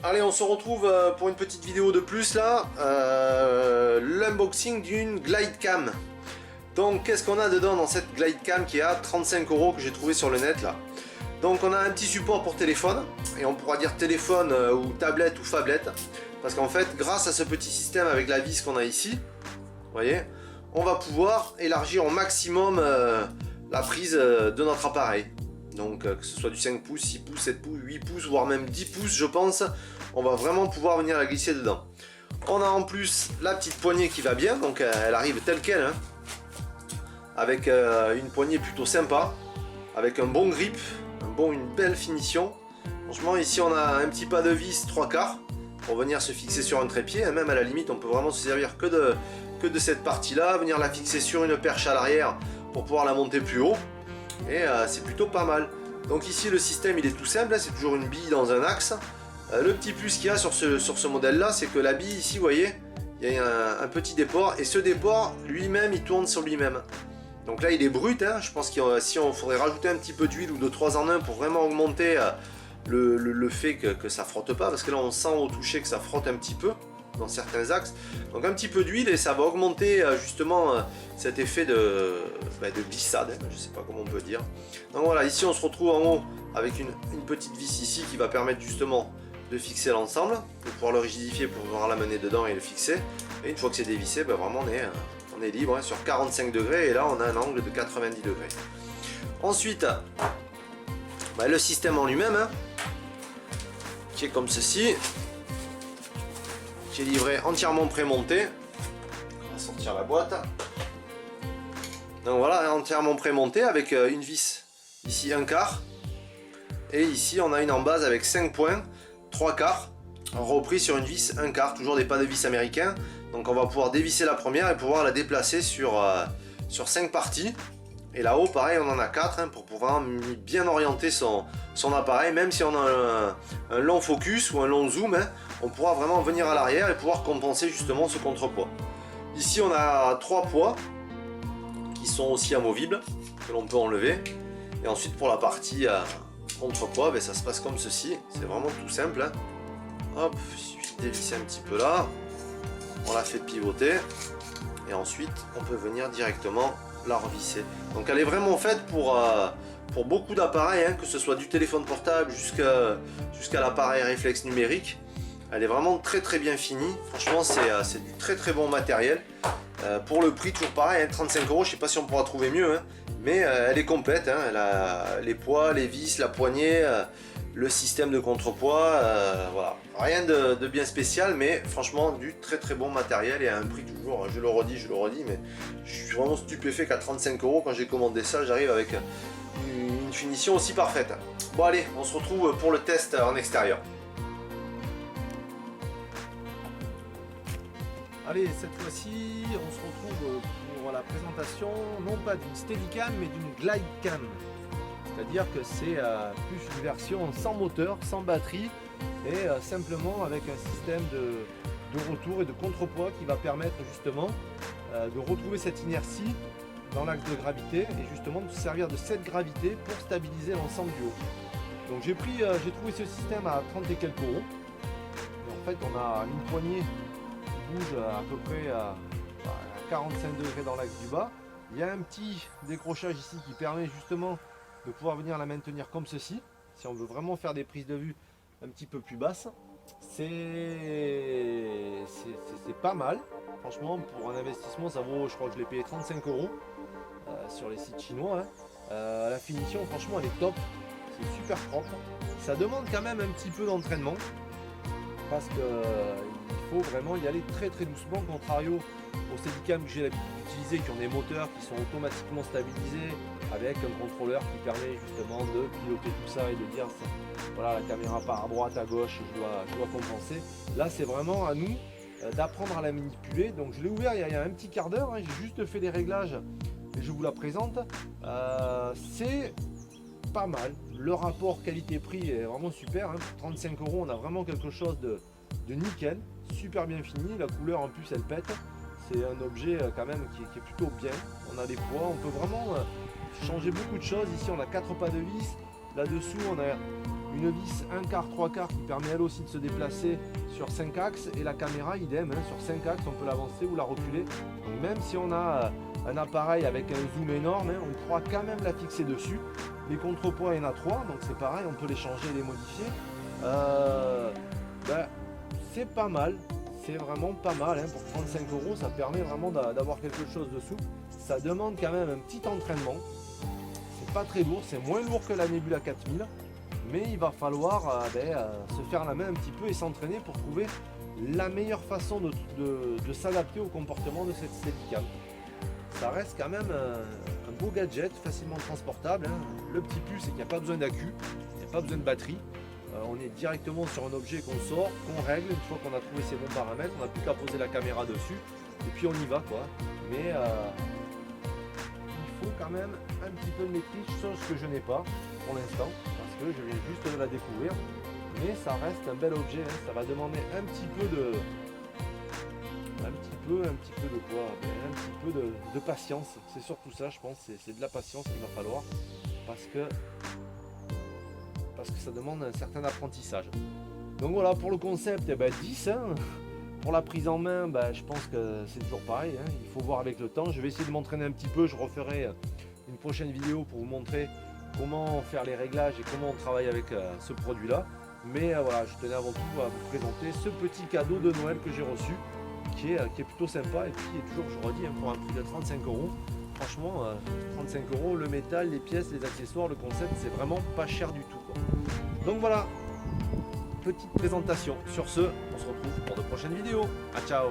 Allez, on se retrouve pour une petite vidéo de plus là, l'unboxing d'une Glide Cam. Donc qu'est-ce qu'on a dedans dans cette Glide Cam qui est à 35 € que j'ai trouvé sur le net là. Donc on a un petit support pour téléphone, et on pourra dire téléphone ou tablette ou phablette, parce qu'en fait grâce à ce petit système avec la vis qu'on a ici, vous voyez, on va pouvoir élargir au maximum la prise de notre appareil. Donc que ce soit du 5 pouces, 6 pouces, 7 pouces, 8 pouces, voire même 10 pouces je pense, on va vraiment pouvoir venir la glisser dedans. On a en plus la petite poignée qui va bien, donc elle arrive telle quelle, hein, avec une poignée plutôt sympa, avec un bon grip, une belle finition. Franchement ici on a un petit pas de vis 3/4 pour venir se fixer sur un trépied, et même à la limite on peut vraiment se servir que de cette partie là, venir la fixer sur une perche à l'arrière pour pouvoir la monter plus haut. Et c'est plutôt pas mal. Donc ici le système il est tout simple, c'est toujours une bille dans un axe. Le petit plus qu'il y a sur ce modèle là, c'est que la bille ici, vous voyez, il y a un petit déport, et ce déport lui-même il tourne sur lui-même. Donc là il est brut, hein. Je pense qu'il si on faudrait rajouter un petit peu d'huile ou de 3 en 1 pour vraiment augmenter le fait que ça frotte pas, parce que là on sent au toucher que ça frotte un petit peu dans certains axes. Donc un petit peu d'huile et ça va augmenter justement cet effet de glissade, hein, je sais pas comment on peut dire. Donc voilà, ici on se retrouve en haut avec une petite vis ici qui va permettre justement de fixer l'ensemble, de pouvoir le rigidifier pour pouvoir l'amener dedans et le fixer. Et une fois que c'est dévissé, ben vraiment on est libre, hein, sur 45 degrés, et là on a un angle de 90 degrés. Ensuite, ben, le système en lui-même, hein, qui est comme ceci, qui est livré entièrement prémonté. On va sortir la boîte. Donc voilà, entièrement prémonté avec une vis ici 1/4, et ici on a une en base avec 5 points 3/4 repris sur une vis 1/4, toujours des pas de vis américains. Donc on va pouvoir dévisser la première et pouvoir la déplacer sur 5 parties. Et là-haut pareil on en a 4, hein, pour pouvoir bien orienter son appareil. Même si on a un long focus ou un long zoom, hein, on pourra vraiment venir à l'arrière et pouvoir compenser justement ce contrepoids. Ici on a 3 poids qui sont aussi amovibles, que l'on peut enlever. Et ensuite pour la partie contrepoids, ben, ça se passe comme ceci, c'est vraiment tout simple, hein. Hop, il suffit de dévisser un petit peu là, on la fait pivoter, et ensuite on peut venir directement la revisser. Donc elle est vraiment faite pour beaucoup d'appareils, hein, que ce soit du téléphone portable jusqu'à l'appareil réflexe numérique. Elle est vraiment très très bien finie. Franchement c'est du très très bon matériel. Pour le prix toujours pareil, hein, 35 €, je sais pas si on pourra trouver mieux, hein, mais elle est complète, hein, elle a les poids, les vis, la poignée, le système de contrepoids, voilà. Rien de bien spécial, mais franchement du très très bon matériel, et à un prix toujours, je le redis, mais je suis vraiment stupéfait qu'à 35 € quand j'ai commandé ça, j'arrive avec une finition aussi parfaite. Bon allez, on se retrouve pour le test en extérieur. Allez, cette fois-ci, on se retrouve pour la présentation, non pas d'une Steadicam, mais d'une Glide Cam. C'est-à-dire que c'est plus une version sans moteur, sans batterie, et simplement avec un système de retour et de contrepoids qui va permettre justement de retrouver cette inertie dans l'axe de gravité, et justement de se servir de cette gravité pour stabiliser l'ensemble du haut. Donc j'ai trouvé ce système à 30 et quelques euros. Et en fait, on a une poignée bouge à peu près à 45 degrés dans l'axe du bas. Il y a un petit décrochage ici qui permet justement de pouvoir venir la maintenir comme ceci, si on veut vraiment faire des prises de vue un petit peu plus basses. C'est pas mal, franchement, pour un investissement ça vaut, je crois que je l'ai payé 35 € sur les sites chinois, hein. La finition franchement elle est top, c'est super propre. Ça demande quand même un petit peu d'entraînement, parce qu'il faut vraiment y aller très très doucement, contrario aux Steadicam que j'ai l'habitude d'utiliser, qui ont des moteurs qui sont automatiquement stabilisés avec un contrôleur qui permet justement de piloter tout ça et de dire voilà, la caméra part à droite, à gauche, je dois compenser. Là c'est vraiment à nous d'apprendre à la manipuler. Donc je l'ai ouvert il y a un petit quart d'heure, hein, j'ai juste fait des réglages et je vous la présente. C'est pas mal, le rapport qualité-prix est vraiment super, hein. Pour 35 € on a vraiment quelque chose de nickel, super bien fini, la couleur en plus elle pète, c'est un objet quand même qui est plutôt bien. On a des poids, on peut vraiment changer beaucoup de choses. Ici on a 4 pas de vis, là dessous on a une vis 1 quart, 3 quarts qui permet elle aussi de se déplacer sur 5 axes, et la caméra idem, hein, sur 5 axes on peut l'avancer ou la reculer. Donc même si on a un appareil avec un zoom énorme, hein, on pourra quand même la fixer dessus. Les contrepoids, il y en a 3, donc c'est pareil, on peut les changer et les modifier. C'est pas mal, c'est vraiment pas mal, hein, pour 35 €, ça permet vraiment d'avoir quelque chose de souple. Ça demande quand même un petit entraînement, c'est pas très lourd, c'est moins lourd que la Nebula 4000, mais il va falloir se faire la main un petit peu et s'entraîner pour trouver la meilleure façon de s'adapter au comportement de cette Steadicam. Ça reste quand même un beau gadget, facilement transportable, hein. Le petit plus, c'est qu'il n'y a pas besoin d'accu, il n'y a pas besoin de batterie. On est directement sur un objet qu'on sort, qu'on règle. Une fois qu'on a trouvé ses bons paramètres, on n'a plus qu'à poser la caméra dessus et puis on y va, quoi. Mais il faut quand même un petit peu de maîtrise, chose que je n'ai pas pour l'instant, parce que je viens juste de la découvrir. Mais ça reste un bel objet, hein. Ça va demander un petit peu de patience. C'est surtout ça, je pense, c'est de la patience qu'il va falloir, parce que ça demande un certain apprentissage. Donc voilà, pour le concept, 10, hein. Pour la prise en main, je pense que c'est toujours pareil, hein. Il faut voir avec le temps. Je vais essayer de m'entraîner un petit peu, je referai une prochaine vidéo pour vous montrer comment faire les réglages et comment on travaille avec ce produit là. Mais voilà, je tenais avant tout à vous présenter ce petit cadeau de Noël que j'ai reçu, qui est plutôt sympa, et puis toujours, je redis, hein, pour un prix de 35 €. Franchement, 35 €, le métal, les pièces, les accessoires, le concept, c'est vraiment pas cher du tout, quoi. Donc voilà, petite présentation. Sur ce, on se retrouve pour de prochaines vidéos. Ah, ciao!